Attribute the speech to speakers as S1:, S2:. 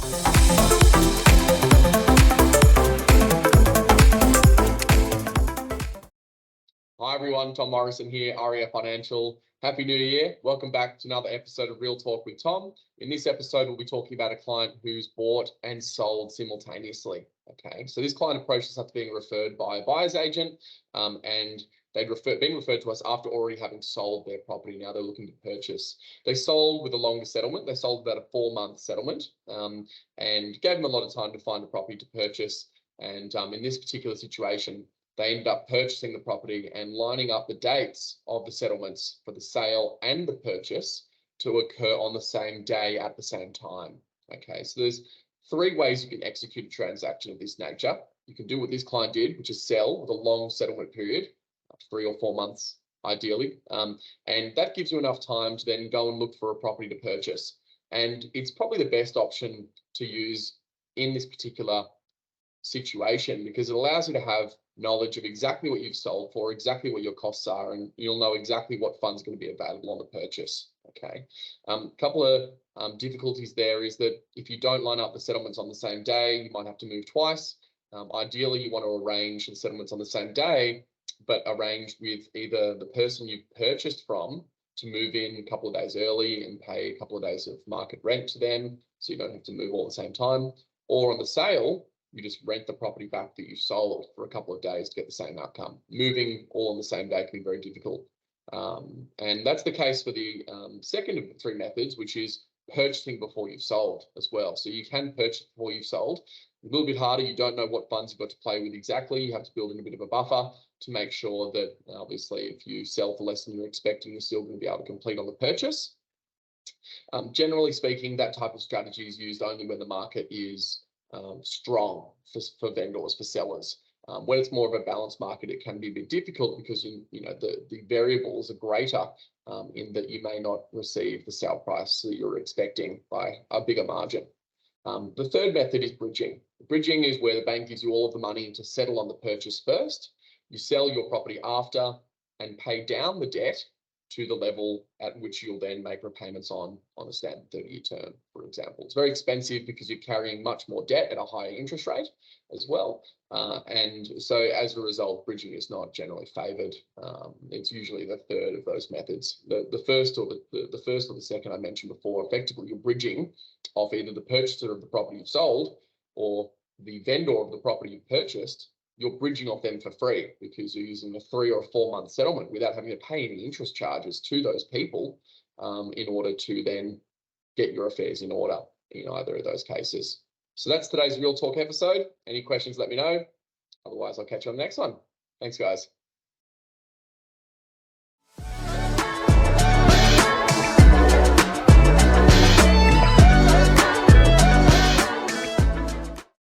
S1: Hi everyone, Tom Morrison here, Aria Financial. Happy New Year. Welcome back to another episode of Real Talk with Tom. In this episode, we'll be talking about a client who's bought and sold simultaneously. Okay, so this client approached us after being referred by a buyer's agent, and they'd been referred to us after already having sold their property. Now they're looking to purchase. They sold with a longer settlement. They sold about a 4-month settlement, and gave them a lot of time to find a property to purchase. And in this particular situation, they ended up purchasing the property and lining up the dates of the settlements for the sale and the purchase to occur on the same day at the same time. Okay, so there's 3 ways you can execute a transaction of this nature. You can do what this client did, which is sell with a long settlement period, 3 or 4 months ideally, and that gives you enough time to then go and look for a property to purchase. And it's probably the best option to use in this particular situation because it allows you to have knowledge of exactly what you've sold for, exactly what your costs are, and you'll know exactly what funds going to be available on the purchase. Okay, couple of difficulties there is that if you don't line up the settlements on the same day, you might have to move twice. Ideally, you want to arrange the settlements on the same day, but arrange with either the person you've purchased from to move in a couple of days early and pay a couple of days of market rent to them, so you don't have to move all at the same time, or on the sale, you just rent the property back that you sold for a couple of days to get the same outcome. Moving all on the same day can be very difficult. And that's the case for the second of the 3 methods, which is purchasing before you've sold as well. So you can purchase before you've sold. A little bit harder. You don't know what funds you've got to play with exactly. You have to build in a bit of a buffer to make sure that obviously if you sell for less than you're expecting, you're still going to be able to complete on the purchase. Generally speaking, that type of strategy is used only when the market is strong for vendors, for sellers. When it's more of a balanced market, it can be a bit difficult because the variables are greater in that you may not receive the sale price that you're expecting by a bigger margin. The third method is bridging. Bridging is where the bank gives you all of the money to settle on the purchase first. You sell your property after and pay down the debt to the level at which you'll then make repayments on a standard 30-year term, for example. It's very expensive because you're carrying much more debt at a higher interest rate as well. And so as a result, bridging is not generally favoured. It's usually the third of those methods. The first or the second I mentioned before, effectively you're bridging off either the purchaser of the property you've sold or the vendor of the property you've purchased. You're bridging off them for free because you're using a 3 or 4 month settlement without having to pay any interest charges to those people in order to then get your affairs in order in either of those cases. So that's today's Real Talk episode. Any questions, let me know. Otherwise, I'll catch you on the next one. Thanks, guys.